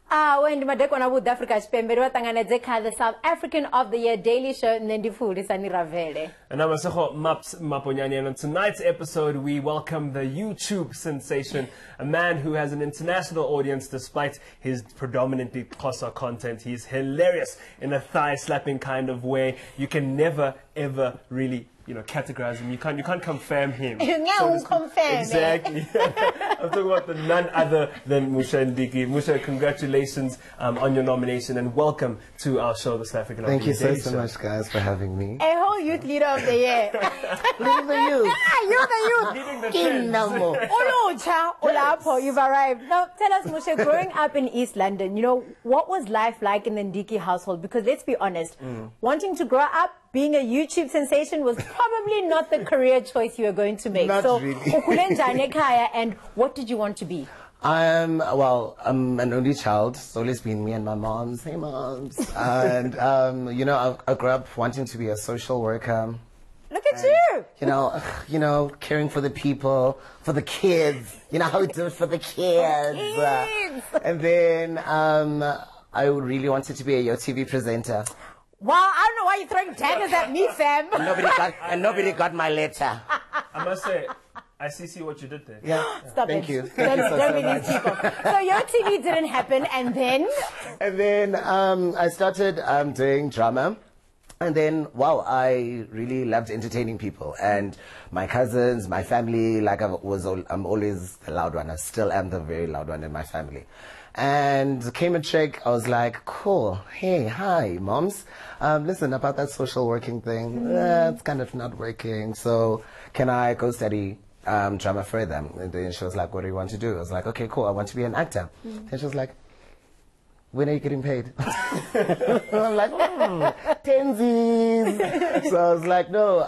When Madekwana Wood Africa Spembere Tanganedzeka, the South African of the Year Daily Show, and then the food is Ravele. And I'm Maps Maponyani, and on tonight's episode, we welcome the YouTube sensation, a man who has an international audience despite his predominantly Xhosa content. He's hilarious in a thigh-slapping kind of way. You can never, ever really categorize him. You can't confirm him. You confirm. Exactly. I'm talking about the none other than Moshe Ndiki. Moshe, congratulations on your nomination and welcome to our show, the South African. Thank you so much, guys, for having me. A whole youth leader of the year. Leading the youth. You're the youth. Leading the trends. You've arrived. Now, tell us, Moshe, growing up in East London, what was life like in the Ndiki household? Because let's be honest, wanting to grow up, being a YouTube sensation was probably not the career choice you were going to make. Not so, really. And what did you want to be? I'm an only child. It's always been me and my moms. Hey, moms. And, I grew up wanting to be a social worker. Look at you! Caring for the people, for the kids. You know how we do it for the kids. And then, I really wanted to be a TV presenter. Wow, I don't know why you're throwing daggers at me, fam. And nobody got my letter. I must say, I see what you did there. Yeah. Stop it. Thank you. Don't be these people. So your TV didn't happen, and then? And then I started doing drama. And then, wow, I really loved entertaining people. And my cousins, my family, I'm always the loud one. I still am the very loud one in my family. And came a check, I was like, cool, hey, hi, moms. Listen, about that social working thing, it's kind of not working. So can I go study drama further? And then she was like, what do you want to do? I was like, okay, cool, I want to be an actor. And she was like, when are you getting paid? I'm like, tensies. So I was like, no,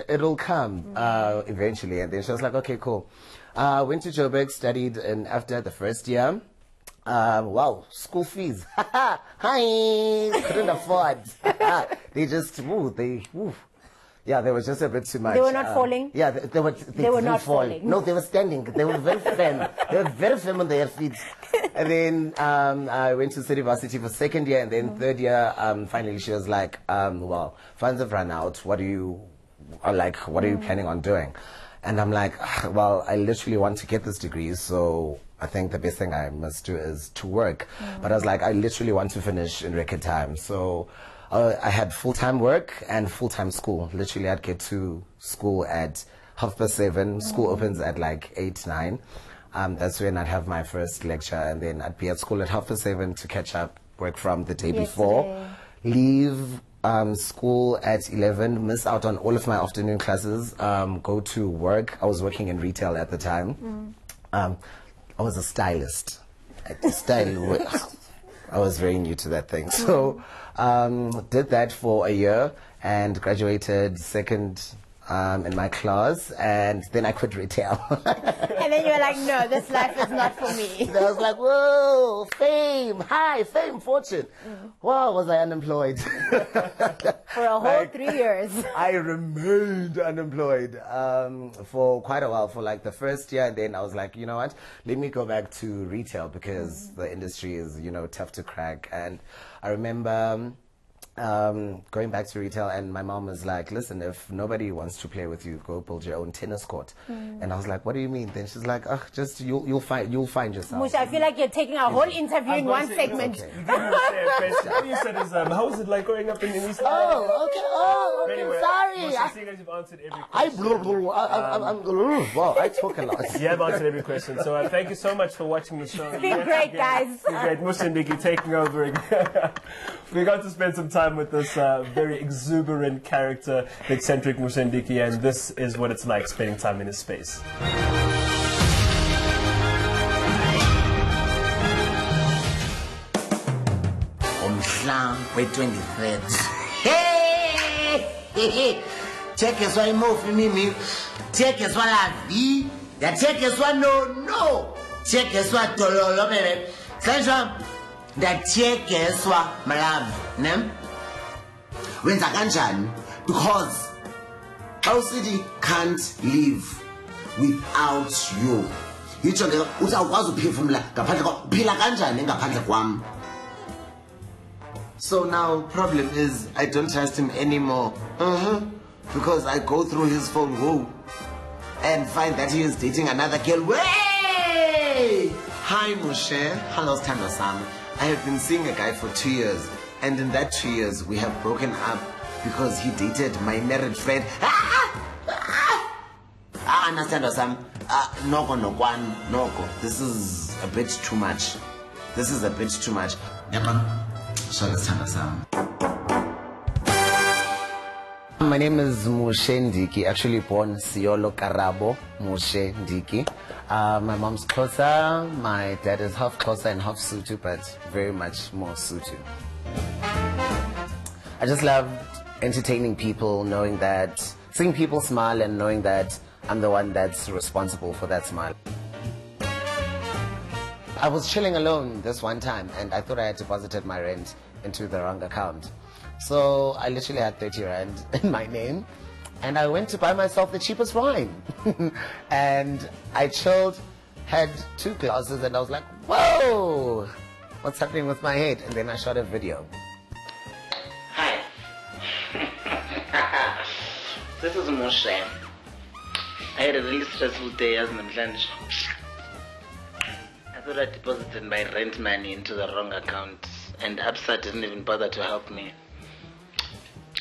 it'll come eventually. And then she was like, okay, cool. Went to Joburg, studied, and after the first year, wow, school fees. Hi, couldn't afford. They just, yeah, they were just a bit too much. They were not falling? Yeah, they were not falling. No, they were standing. They were very firm. They were very firm on their feet. And then I went to SATY2016 for second year, and then third year, finally she was like, well, funds have run out. What are you planning on doing? And I'm like, well, I literally want to get this degree, so I think the best thing I must do is to work. But I was like, I literally want to finish in record time. So I had full-time work and full-time school. Literally, I'd get to school at 7:30. School opens at like 8, 9. That's when I'd have my first lecture, and then I'd be at school at 7:30 to catch up, work from the day before, leave school at 11, miss out on all of my afternoon classes, go to work. I was working in retail at the time. I was a stylist. I was very new to that thing. So did that for a year and graduated second in my class, and then I quit retail. And then you were like, no, this life is not for me. I was like, whoa, fame, fortune. Wow, was I unemployed? For a whole 3 years. I remained unemployed for quite a while, for like the first year, and then I was like, you know what, let me go back to retail because the industry is, tough to crack. And I remember going back to retail, and my mom was like, listen, if nobody wants to play with you, go build your own tennis court. And I was like, what do you mean? Then she's like, just you'll find yourself. Musha, I feel like you're taking our whole interview in one segment. Okay. You gave me a fair question. All you said is, how was it like growing up in East London? Oh, okay, Anyway, sorry. Seeing as you've answered every question. Wow, I talk a lot. You have answered every question. So thank you so much for watching the show. It's been great, guys. It's been great. Moshe Ndiki taking over again. We got to spend some time with this very exuberant character, the eccentric Moshe Ndiki, and this is what it's like spending time in his space. Umhla we-23rd. Hey! Thekiswa imofi mimi, thekiswa la vie, yathekiswa no, thekiswa dololo bebe. Senjwa ndathekiswa malami, ne? Wenza kanjani? Because our city can't live without you. yitsho ke uzawukwazi uphefumla ngaphandle phila kanjani ngaphandle kwam. So now problem is I don't trust him anymore. Because I go through his phone and find that he is dating another girl. Way! Hi Moshe. Hello Standa Sam. I have been seeing a guy for 2 years, and in that 2 years we have broken up because he dated my married friend. I understand Sam. Noko. This is a bit too much. My name is Moshe Ndiki, actually born Siolo Karabo Moshe Ndiki. My mom's Xhosa, my dad is half Xhosa and half Sotho, but very much more Sotho. I just love entertaining people, seeing people smile and knowing that I'm the one that's responsible for that smile. I was chilling alone this one time and I thought I had deposited my rent into the wrong account. So I literally had 30 rand in my name and I went to buy myself the cheapest wine. And I chilled, had 2 glasses and I was like, whoa, what's happening with my head? And then I shot a video. Hi. This is Moshe. I had a really stressful day as namhlanje. I thought I deposited my rent money into the wrong account and Absa didn't even bother to help me.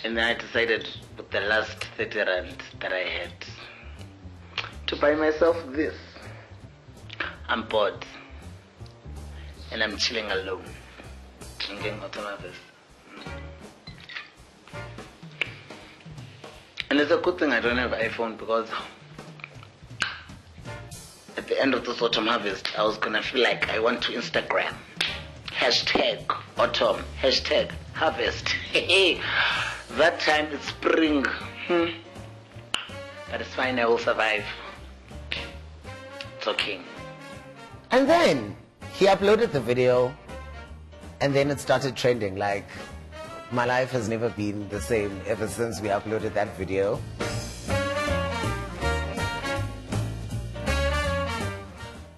And then I decided with the last 30 rand that I had to buy myself this. I'm bored and I'm chilling alone, drinking autumn harvest. And it's a good thing I don't have iPhone, because at the end of this autumn harvest, I was gonna feel like I want to Instagram. #autumn, #harvest. That time it's spring. But it's fine, I will survive. It's okay. And then he uploaded the video and then it started trending. Like, my life has never been the same ever since we uploaded that video.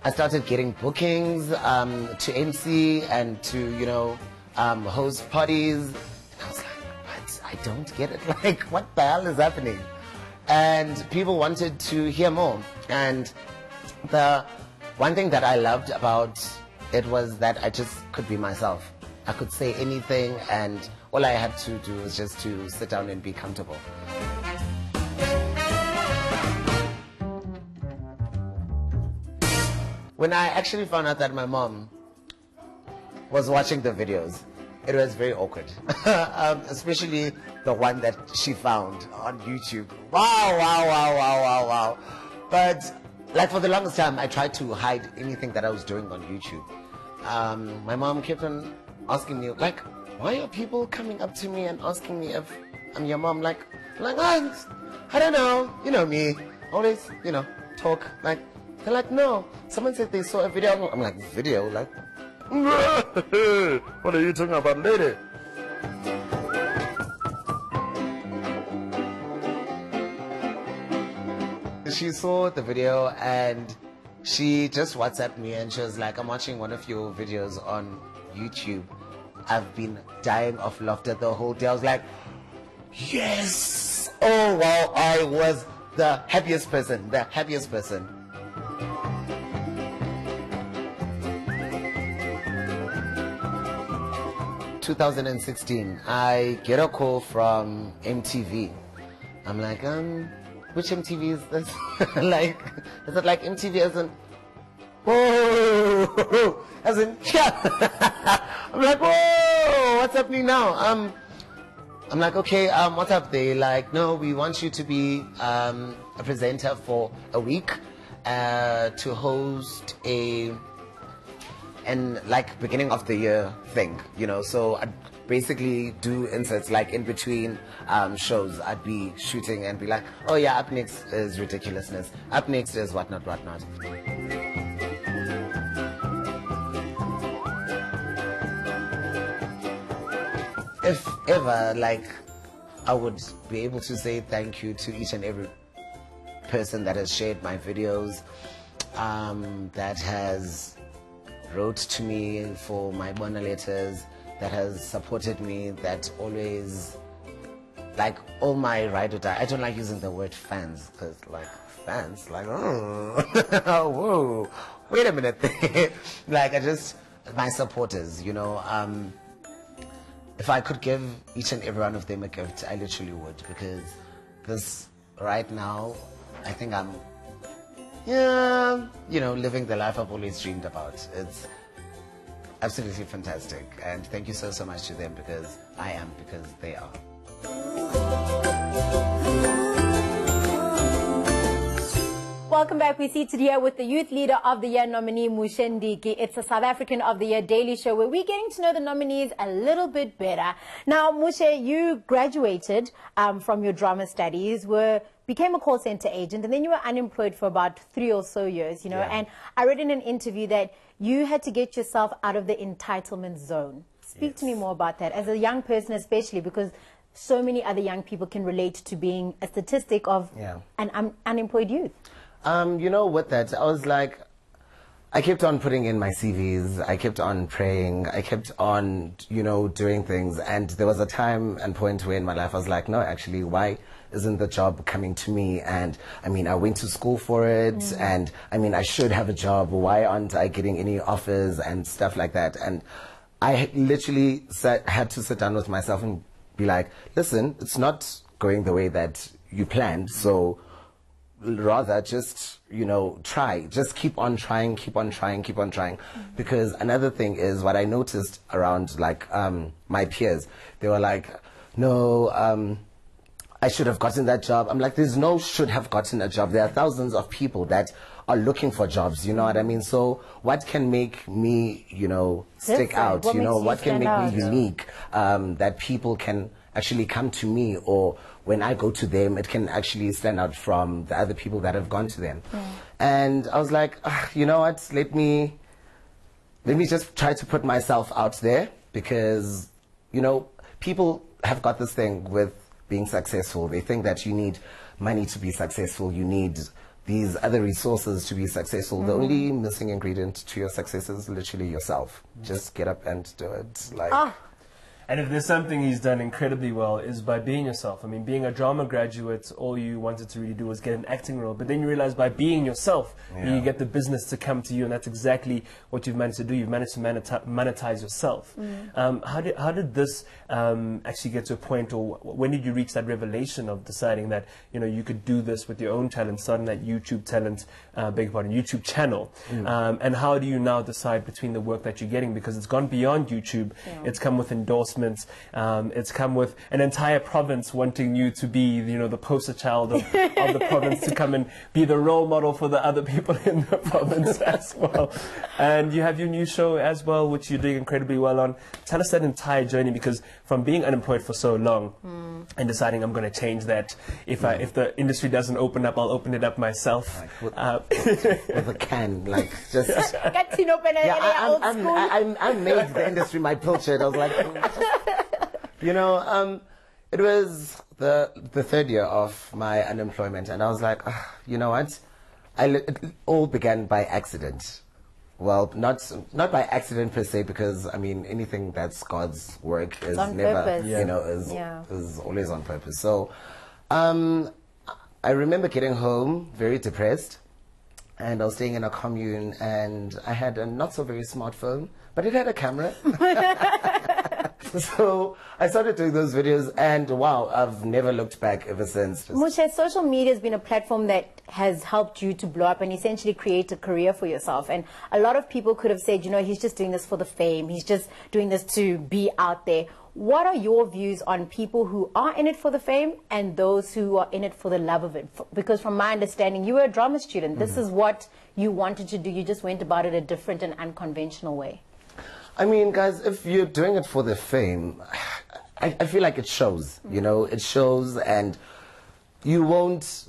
I started getting bookings to MC and to, host parties. And I was like, what? I don't get it. Like, what the hell is happening? And people wanted to hear more. And the one thing that I loved about it was that I just could be myself. I could say anything and all I had to do was just to sit down and be comfortable. When I actually found out that my mom was watching the videos, it was very awkward. Especially the one that she found on YouTube. Wow. But like for the longest time, I tried to hide anything that I was doing on YouTube. My mom kept on asking me, like, why are people coming up to me and asking me if I'm your mom? Like, I don't know. You know me. Always, talk. Like, they're like, no. Someone said they saw a video. I'm like, video? Like, what are you talking about, lady? She saw the video and she just WhatsApped me and she was like, I'm watching one of your videos on YouTube. I've been dying of laughter the whole day. I was like, yes! Oh wow, I was the happiest person. 2016, I get a call from MTV. I'm like, which MTV is this? Like, is it like MTV as in, whoa, as in, yeah. I'm like, whoa, what's happening now? I'm like, okay, what's up? They like, no, we want you to be a presenter for a week to host and like beginning of the year thing, so I'd basically do inserts like in between shows. I'd be shooting and be like, oh yeah, up next is ridiculousness, up next is whatnot. If ever, like, I would be able to say thank you to each and every person that has shared my videos, that has wrote to me for my Bona letters, that has supported me, that always, like, all my ride or die. I don't like using the word fans, because, like, fans, like, oh, whoa, wait a minute. Like, my supporters, you know. If I could give each and every one of them a gift, I literally would, because this, right now, I think I'm, you know, living the life I've always dreamed about. It's absolutely fantastic. And thank you so much to them, because I am, because they are. Welcome back. We're seated here with the Youth Leader of the Year nominee, Moshe Ndiki. It's a South African of the Year daily show where we're getting to know the nominees a little bit better. Now, Moshe, you graduated from your drama studies, became a call center agent, and then you were unemployed for about 3 or so years, you know. And I read in an interview that you had to get yourself out of the entitlement zone. Speak to me more about that, as a young person especially, because so many other young people can relate to being a statistic of an unemployed youth. You know, with that, I was like, I kept on putting in my CVs, I kept on praying, I kept on, you know, doing things. And there was a time and point where in my life I was like, no, actually, why isn't the job coming to me? And I mean, I went to school for it, and I mean, I should have a job. Why aren't I getting any offers and stuff like that? And I literally had to sit down with myself and be like, listen, it's not going the way that you planned, so rather just, you know, try. Just keep on trying, keep on trying, keep on trying. Because another thing is what I noticed around, like, my peers, they were like, no, I should have gotten that job. I'm like, there's no should have gotten a job. There are thousands of people that are looking for jobs, you know what I mean? So what can make me, you know, stick out? You know, what can make me unique, that people can actually come to me, or when I go to them, it can actually stand out from the other people that have gone to them. And I was like, you know what, let me just try to put myself out there, because, you know, people have got this thing with being successful. They think that you need money to be successful, you need these other resources to be successful. The only missing ingredient to your success is literally yourself. Just get up and do it. Like. And if there's something he's done incredibly well, is by being yourself. I mean, being a drama graduate, all you wanted to really do was get an acting role. But then you realize by being yourself, you get the business to come to you. And that's exactly what you've managed to do. You've managed to monetize yourself. How did this actually get to a point, or when did you reach that revelation of deciding that, you know, you could do this with your own talent, starting that YouTube YouTube channel? And how do you now decide between the work that you're getting? Because it's gone beyond YouTube. It's come with endorsements. It's come with an entire province wanting you to be, you know, the poster child of the province, to come and be the role model for the other people in the province as well. And you have your new show as well, which you're doing incredibly well on. Tell us that entire journey, because from being unemployed for so long and deciding I'm going to change that, if the industry doesn't open up, I'll open it up myself. Like with a can, like just. I made the industry my pilchard. I was like. You know, it was the 3rd year of my unemployment, and I was like, you know what? It all began by accident. Well, not by accident per se, because I mean, anything that's God's work is never, you know, is always on purpose. So, I remember getting home very depressed, and I was staying in a commune, and I had a not so very smart phone, but it had a camera. So I started doing those videos, and wow, I've never looked back ever since. Moshe, social media has been a platform that has helped you to blow up and essentially create a career for yourself. And a lot of people could have said, you know, he's just doing this for the fame. He's just doing this to be out there. What are your views on people who are in it for the fame and those who are in it for the love of it? Because from my understanding, you were a drama student. This is what you wanted to do. You just went about it a different and unconventional way. I mean, guys, if you're doing it for the fame, I feel like it shows, you know, it shows, and you won't,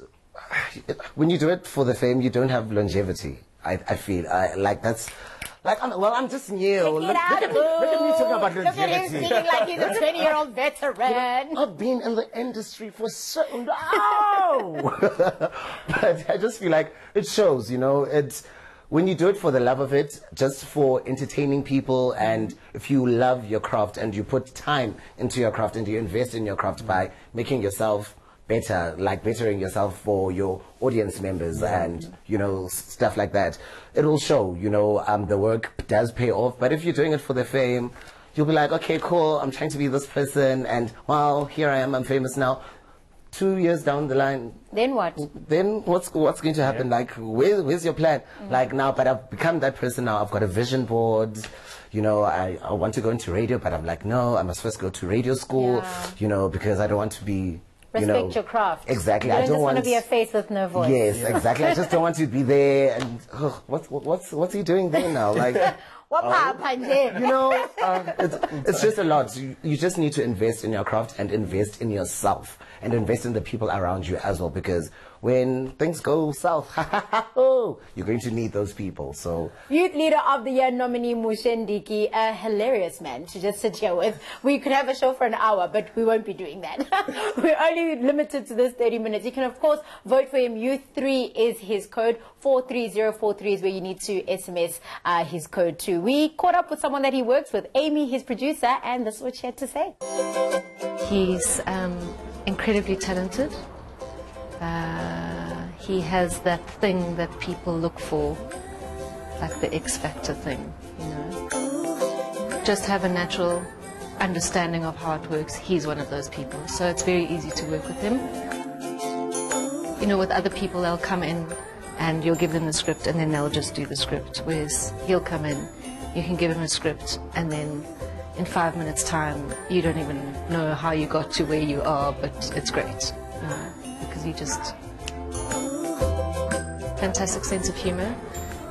when you do it for the fame, you don't have longevity. I feel like that's Like, I'm just new. Look at me talking about Look at him longevity. speaking like he's a 20-year-old veteran. I've been in the industry for so long. But I just feel like it shows, you know, it's when you do it for the love of it, just for entertaining people, and if you love your craft and you put time into your craft and you invest in your craft by making yourself better, like bettering yourself for your audience members and, you know, stuff like that, it will show, you know, the work does pay off. But if you're doing it for the fame, you'll be like, okay, cool, I'm trying to be this person, and well, here I am, I'm famous now. 2 years down the line, then what? Then what's going to happen? Like, where's your plan? Like, now, but I've become that person now. I've got a vision board. You know, I want to go into radio, but I'm like, no, I must first go to radio school. You know, because I don't want to be. Respect your craft. Exactly. You I don't want to be a face with no voice. Yes, exactly. I just don't want to be there and what's he doing there now? Like, you know, it's just a lot. You just need to invest in your craft and invest in yourself and invest in the people around you as well, because when things go south, you're going to need those people. So, Youth Leader of the Year nominee Moshe Ndiki, a hilarious man to just sit here with. We could have a show for an hour, but we won't be doing that. We're only limited to this 30 minutes. You can, of course, vote for him. Youth 3 is his code. 43043 is where you need to SMS his code to. We caught up with someone that he works with, Amy, his producer, and this is what she had to say. He's incredibly talented. He has that thing that people look for, like the X Factor thing, you know. Just have a natural understanding of how it works. He's one of those people, so it's very easy to work with him. You know, with other people, they'll come in and you'll give them the script and then they'll just do the script, whereas he'll come in, you can give him a script, and then in 5 minutes' time, you don't even know how you got to where you are, but it's great, you know, because you just... fantastic sense of humor,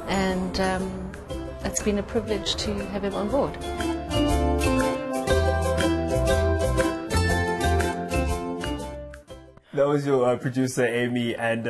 and it's been a privilege to have him on board. That was your producer, Amy, and